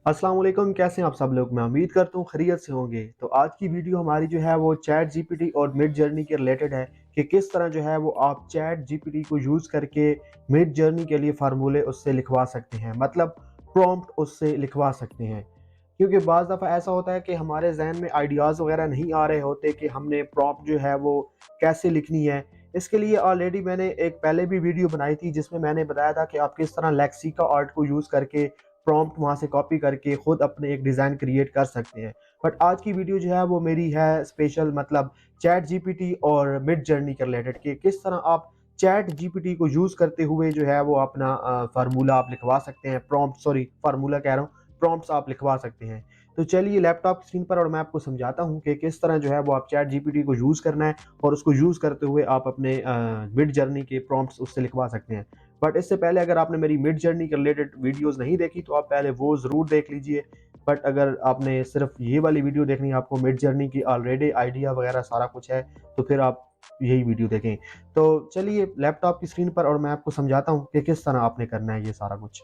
अस्सलाम वालेकुम, कैसे हैं आप सब लोग। मैं उम्मीद करता हूँ खैरियत से होंगे। तो आज की वीडियो हमारी जो है वो चैट जीपीटी और मिड जर्नी के रिलेटेड है कि किस तरह जो है वो आप चैट जीपीटी को यूज़ करके मिड जर्नी के लिए फार्मूले उससे लिखवा सकते हैं, मतलब प्रॉम्प्ट उससे लिखवा सकते हैं। क्योंकि बाज़ दफ़ा ऐसा होता है कि हमारे ज़हन में आइडियाज़ वगैरह नहीं आ रहे होते कि हमने प्रॉम्प्ट जो है वो कैसे लिखनी है। इसके लिए ऑलरेडी मैंने एक पहले भी वीडियो बनाई थी जिसमें मैंने बताया था कि आप किस तरह लेक्सिका आर्ट को यूज़ करके प्रॉम्प्ट वहाँ से कॉपी करके खुद अपने एक डिज़ाइन क्रिएट कर सकते हैं। बट आज की वीडियो जो है वो मेरी है स्पेशल, मतलब चैट जीपीटी और मिड जर्नी के रिलेटेड कि किस तरह आप चैट जीपीटी को यूज़ करते हुए जो है वो अपना फार्मूला आप लिखवा सकते हैं। प्रॉम्प्ट, सॉरी, फार्मूला कह रहा हूँ, प्रॉम्प्ट्स आप लिखवा सकते हैं। तो चलिए लैपटॉप स्क्रीन पर और मैं आपको समझाता हूँ कि किस तरह जो है वो आप चैट जीपीटी को यूज़ करना है और उसको यूज़ करते हुए आप अपने मिड जर्नी के प्रॉम्प्ट्स उससे लिखवा सकते हैं। बट इससे पहले अगर आपने मेरी मिड जर्नी के रिलेटेड वीडियोस नहीं देखी तो आप पहले वो ज़रूर देख लीजिए। बट अगर आपने सिर्फ ये वाली वीडियो देखनी है, आपको मिड जर्नी की ऑलरेडी आइडिया वगैरह सारा कुछ है, तो फिर आप यही वीडियो देखें। तो चलिए लैपटॉप की स्क्रीन पर और मैं आपको समझाता हूँ कि किस तरह आपने करना है ये सारा कुछ।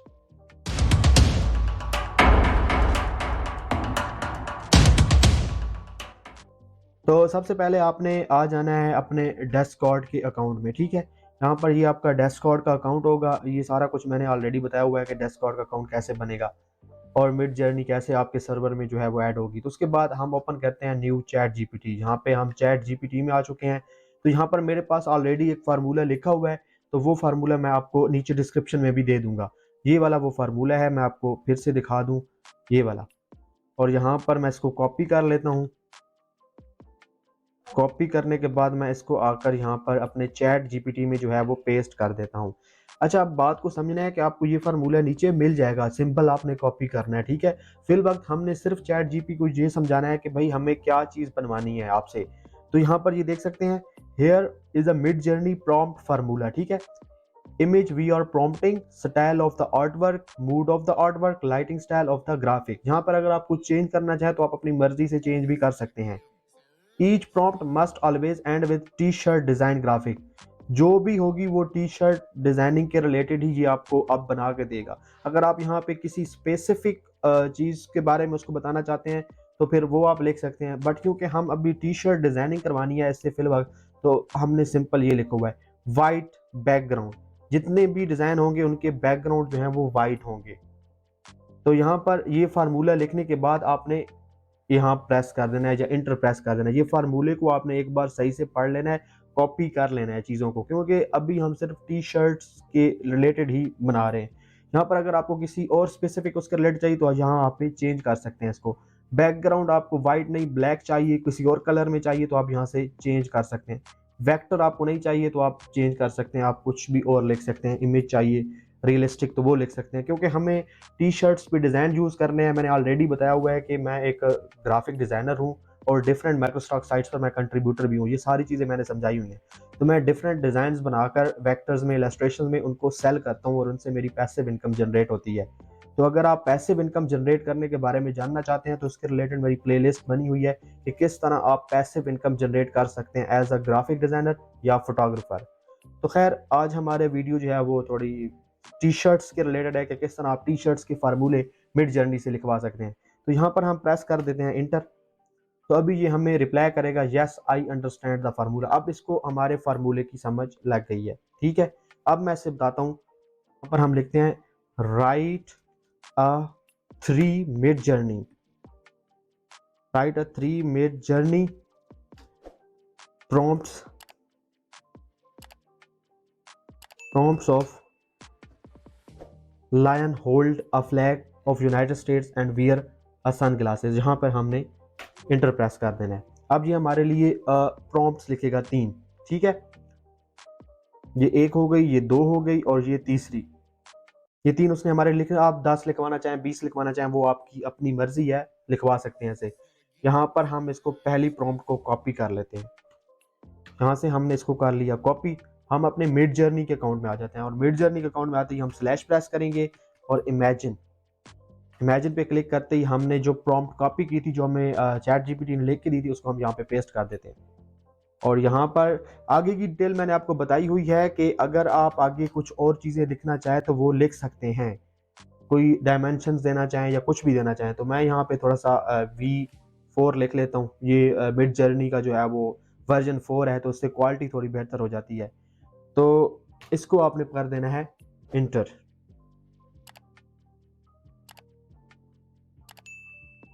तो सबसे पहले आपने आ जाना है अपने डिस्कॉर्ड के अकाउंट में, ठीक है। यहाँ पर ये आपका डिस्कॉर्ड का अकाउंट होगा। ये सारा कुछ मैंने ऑलरेडी बताया हुआ है कि डिस्कॉर्ड का अकाउंट कैसे बनेगा और मिड जर्नी कैसे आपके सर्वर में जो है वो ऐड होगी। तो उसके बाद हम ओपन करते हैं न्यू चैट जीपीटी। यहाँ पे हम चैट जीपीटी में आ चुके हैं। तो यहाँ पर मेरे पास ऑलरेडी एक फार्मूला लिखा हुआ है, तो वो फार्मूला मैं आपको नीचे डिस्क्रिप्शन में भी दे दूंगा। ये वाला वो फार्मूला है, मैं आपको फिर से दिखा दूं, ये वाला। और यहाँ पर मैं इसको कॉपी कर लेता हूँ। कॉपी करने के बाद मैं इसको आकर यहाँ पर अपने चैट जीपीटी में जो है वो पेस्ट कर देता हूँ। अच्छा, अब बात को समझना है कि आपको ये फार्मूला नीचे मिल जाएगा, सिंपल आपने कॉपी करना है, ठीक है। फिल वक्त हमने सिर्फ चैट जीपी को ये समझाना है कि भाई हमें क्या चीज़ बनवानी है आपसे। तो यहाँ पर ये देख सकते हैं, here is a Midjourney prompt formula, ठीक है। Image we are prompting, style of the art work, mood of the art work, lighting style of the graphic. यहाँ पर अगर आप कुछ चेंज करना चाहें तो आप अपनी मर्जी से चेंज भी कर सकते हैं। Each prompt must always and with T shirt design graphic. जो भी होगी वो टी शर्ट डिजाइनिंग के रिलेटेड ही ये आपको अब बना के देगा। अगर आप यहाँ पे किसी स्पेसिफिक चीज के बारे में उसको बताना चाहते हैं तो फिर वो आप लिख सकते हैं। बट क्योंकि हम अभी टी शर्ट डिजाइनिंग करवानी है इससे फिलहाल, तो हमने सिंपल ये लिखा हुआ है, वाइट बैकग्राउंड। जितने भी डिजाइन होंगे उनके बैकग्राउंड जो है वो वाइट होंगे। तो यहाँ पर ये फार्मूला लिखने के बाद आपने यहाँ प्रेस कर देना है या इंटर प्रेस कर देना है। ये फार्मूले को आपने एक बार सही से पढ़ लेना है, कॉपी कर लेना है चीज़ों को, क्योंकि अभी हम सिर्फ टी शर्ट्स के रिलेटेड ही बना रहे हैं। यहाँ पर अगर आपको किसी और स्पेसिफिक उसके रिलेटेड चाहिए तो यहाँ आप चेंज कर सकते हैं इसको। बैकग्राउंड आपको व्हाइट नहीं ब्लैक चाहिए, किसी और कलर में चाहिए तो आप यहाँ से चेंज कर सकते हैं। वेक्टर आपको नहीं चाहिए तो आप चेंज कर सकते हैं, आप कुछ भी और लिख सकते हैं। इमेज चाहिए रियलिस्टिक तो वो लिख सकते हैं, क्योंकि हमें टी शर्ट्स पे डिज़ाइन यूज़ करने हैं। मैंने ऑलरेडी बताया हुआ है कि मैं एक ग्राफिक डिज़ाइनर हूँ और डिफरेंट माइक्रोस्टॉक साइट्स पर मैं कंट्रीब्यूटर भी हूँ। ये सारी चीज़ें मैंने समझाई हुई हैं। तो मैं डिफरेंट डिज़ाइंस बनाकर वेक्टर्स में, इलस्ट्रेशन में उनको सेल करता हूँ और उनसे मेरी पैसिव इनकम जनरेट होती है। तो अगर आप पैसिव इनकम जनरेट करने के बारे में जानना चाहते हैं तो उसके रिलेटेड मेरी प्लेलिस्ट बनी हुई है कि किस तरह आप पैसिव इनकम जनरेट कर सकते हैं एज अ ग्राफिक डिज़ाइनर या फोटोग्राफर। तो खैर आज हमारे वीडियो जो है वो थोड़ी टी शर्ट्स के रिलेटेड है कि किस तरह आप टी शर्ट्स के फार्मूले मिड जर्नी से लिखवा सकते हैं। तो यहाँ पर हम प्रेस कर देते हैं इंटर। तो अभी ये हमें रिप्लाई करेगा, yes I understand the formula. अब इसको हमारे फार्मूले की समझ लग गई है, ठीक है। अब मैं इसे बताता हूँ। यहाँ पर हम लिखते हैं write a three Midjourney, write a three Midjourney prompts, prompts of lion hold a flag of United States and wear a sunglasses. यहाँ पर हमने इंटर प्रेस कर देना है। अब ये हमारे लिए प्रॉम्प्ट्स लिखेगा 3, ठीक है। ये एक हो गई, ये 2 हो गई और ये तीसरी। ये 3 उसने हमारे लिखे। आप 10 लिखवाना चाहें, 20 लिखवाना चाहें, वो आपकी अपनी मर्जी है, लिखवा सकते हैं ऐसे। यहाँ पर हम इसको पहली प्रॉम्प्ट को कॉपी कर लेते हैं। यहाँ से हमने इसको कर लिया कॉपी। हम अपने मिड जर्नी के अकाउंट में आ जाते हैं और मिड जर्नी के अकाउंट में आते ही हम स्लैश प्रेस करेंगे और इमेजिन, इमेजिन पे क्लिक करते ही हमने जो प्रॉम्प्ट कॉपी की थी, जो हमें चैट जीपीटी ने लिख के दी थी, उसको हम यहाँ पे पेस्ट कर देते हैं। और यहाँ पर आगे की डिटेल मैंने आपको बताई हुई है कि अगर आप आगे कुछ और चीज़ें लिखना चाहें तो वो लिख सकते हैं। कोई डायमेंशंस देना चाहें या कुछ भी देना चाहें, तो मैं यहाँ पे थोड़ा सा V4 लिख लेता हूँ। ये मिड जर्नी का जो है वो वर्जन 4 है, तो उससे क्वालिटी थोड़ी बेहतर हो जाती है। तो इसको आपने कर देना है इंटर।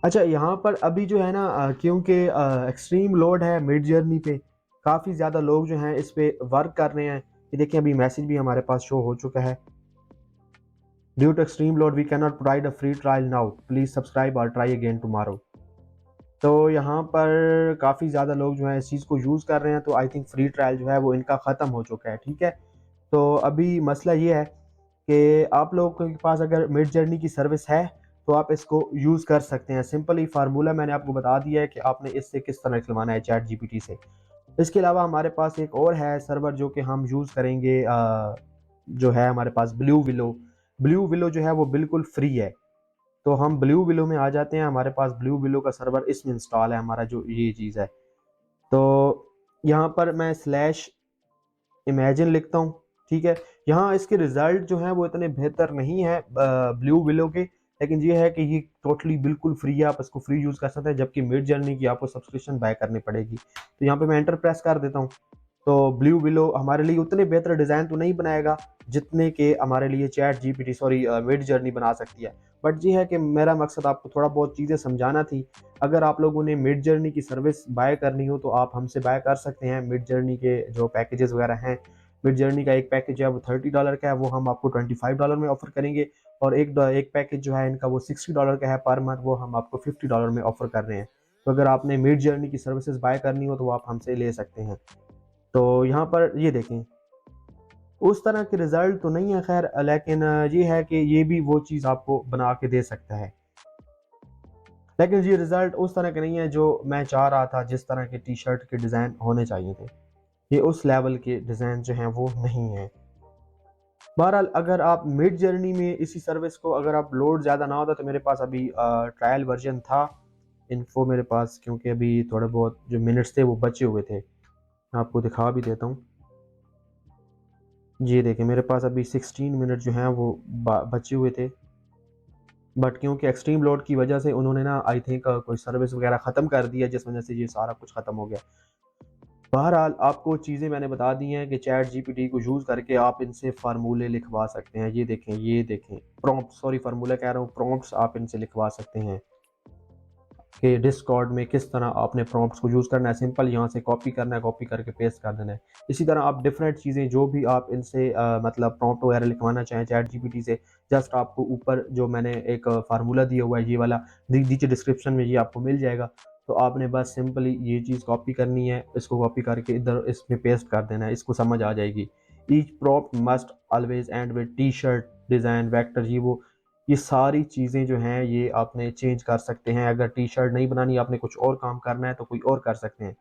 अच्छा, यहाँ पर अभी जो है ना क्योंकि एक्सट्रीम लोड है मिड जर्नी पे, काफ़ी ज़्यादा लोग जो हैं इस पे वर्क कर रहे हैं। ये देखिए अभी मैसेज भी हमारे पास शो हो चुका है, due to extreme load we can not provide a free trial now, please subscribe और ट्राई अगेन टुमारो। तो यहाँ पर काफ़ी ज़्यादा लोग जो हैं इस चीज़ को यूज़ कर रहे हैं, तो आई थिंक फ्री ट्रायल जो है वो इनका ख़त्म हो चुका है, ठीक है। तो अभी मसला ये है कि आप लोगों के पास अगर मिड जर्नी की सर्विस है तो आप इसको यूज़ कर सकते हैं। सिंपली फार्मूला मैंने आपको बता दिया है कि आपने इससे किस तरह निकलवाना है चैट जीपीटी से। इसके अलावा हमारे पास एक और है सर्वर जो कि हम यूज़ करेंगे, जो है हमारे पास ब्लू विलो। ब्लू विलो जो है वो बिल्कुल फ्री है। तो हम ब्लू विलो में आ जाते हैं, हमारे पास ब्लू विलो का सर्वर इसमें इंस्टॉल है, हमारा जो ये चीज़ है। तो यहाँ पर मैं स्लैश इमेजिन लिखता हूँ, ठीक है। यहाँ इसके रिजल्ट जो हैं वो इतने बेहतर नहीं है ब्लू विलो के, लेकिन ये है कि ये टोटली बिल्कुल फ्री है, आप इसको फ्री यूज़ कर सकते हैं, जबकि मिड जर्नी की आपको सब्सक्रिप्शन बाय करनी पड़ेगी। तो यहाँ पे मैं एंटर प्रेस कर देता हूँ। तो ब्लू विलो हमारे लिए उतने बेहतर डिज़ाइन तो नहीं बनाएगा जितने के हमारे लिए chat GPT sorry mid journey बना सकती है। बट ये है कि मेरा मकसद आपको थोड़ा बहुत चीज़ें समझाना थी। अगर आप लोगों ने मिड जर्नी की सर्विस बाय करनी हो तो आप हमसे बाय कर सकते हैं। मिड जर्नी के जो पैकेजेस वगैरह हैं, मिड जर्नी का एक पैकेज है वो $30 का है, वो हम आपको $25 में ऑफर करेंगे। और एक पैकेज जो है इनका वो $60 का है पर मंथ, वो हम आपको $50 में ऑफर कर रहे हैं। तो अगर आपने मिड जर्नी की सर्विसेज बाय करनी हो तो आप हमसे ले सकते हैं। तो यहाँ पर ये देखें, उस तरह के रिजल्ट तो नहीं है खैर, लेकिन ये है कि ये भी वो चीज़ आपको बना के दे सकता है। लेकिन ये रिजल्ट उस तरह के नहीं है जो मैं चाह रहा था, जिस तरह के टी शर्ट के डिज़ाइन होने चाहिए थे। ये उस लेवल के डिज़ाइन जो हैं वो नहीं है। बहरहाल अगर आप मिड जर्नी में इसी सर्विस को अगर आप लोड ज़्यादा ना होता, तो मेरे पास अभी ट्रायल वर्जन था इन्फो मेरे पास, क्योंकि अभी थोड़े बहुत जो मिनट्स थे वो बचे हुए थे। मैं आपको दिखा भी देता हूँ। ये देखिए मेरे पास अभी 16 मिनट जो हैं वो बचे हुए थे, बट क्योंकि एक्सट्रीम लोड की वजह से उन्होंने ना आई थिंक कोई सर्विस वगैरह ख़त्म कर दिया, जिस वजह से ये सारा कुछ ख़त्म हो गया। बहरहाल आपको चीज़ें मैंने बता दी हैं कि चैट जीपीटी को यूज़ करके आप इनसे फार्मूले लिखवा सकते हैं। ये देखें प्रॉम्प्ट, सॉरी फार्मूला कह रहा हूँ, प्रॉम्प्ट्स आप इनसे लिखवा सकते हैं कि डिस्कॉर्ड में किस तरह आपने प्रॉम्प्ट्स को यूज़ करना है। सिंपल यहाँ से कॉपी करना है, कॉपी करके पेस्ट कर देना है। इसी तरह आप डिफरेंट चीज़ें जो भी आप इनसे मतलब प्रॉम्प्ट वगैरह लिखवाना चाहें चैट जीपीटी से, जस्ट आपको ऊपर जो मैंने एक फार्मूला दिया हुआ है ये वाला, नीचे डिस्क्रिप्शन में ये आपको मिल जाएगा। तो आपने बस सिंपली ये चीज़ कॉपी करनी है, इसको कॉपी करके इधर इसमें पेस्ट कर देना है, इसको समझ आ जाएगी। Each prompt must always and with T shirt design vector, ये सारी चीज़ें जो हैं ये आपने चेंज कर सकते हैं। अगर टी शर्ट नहीं बनानी, आपने कुछ और काम करना है तो कोई और कर सकते हैं।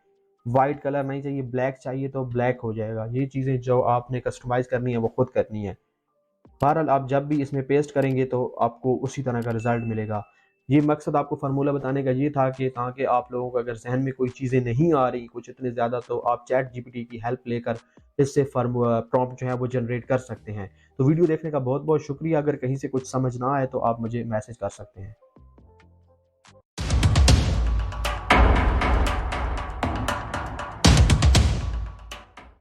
वाइट कलर नहीं चाहिए, ब्लैक चाहिए तो ब्लैक हो जाएगा। ये चीज़ें जो आपने कस्टमाइज़ करनी है वो खुद करनी है। बहरहाल आप जब भी इसमें पेस्ट करेंगे तो आपको उसी तरह का रिजल्ट मिलेगा। ये मकसद आपको फार्मूला बताने का ये था कि ताकि आप लोगों को अगर जहन में कोई चीज़ें नहीं आ रही कुछ इतने ज़्यादा, तो आप चैट जीपीटी की हेल्प लेकर इससे प्रॉम्प्ट जो है वो जनरेट कर सकते हैं। तो वीडियो देखने का बहुत बहुत शुक्रिया। अगर कहीं से कुछ समझ ना आए तो आप मुझे मैसेज कर सकते हैं।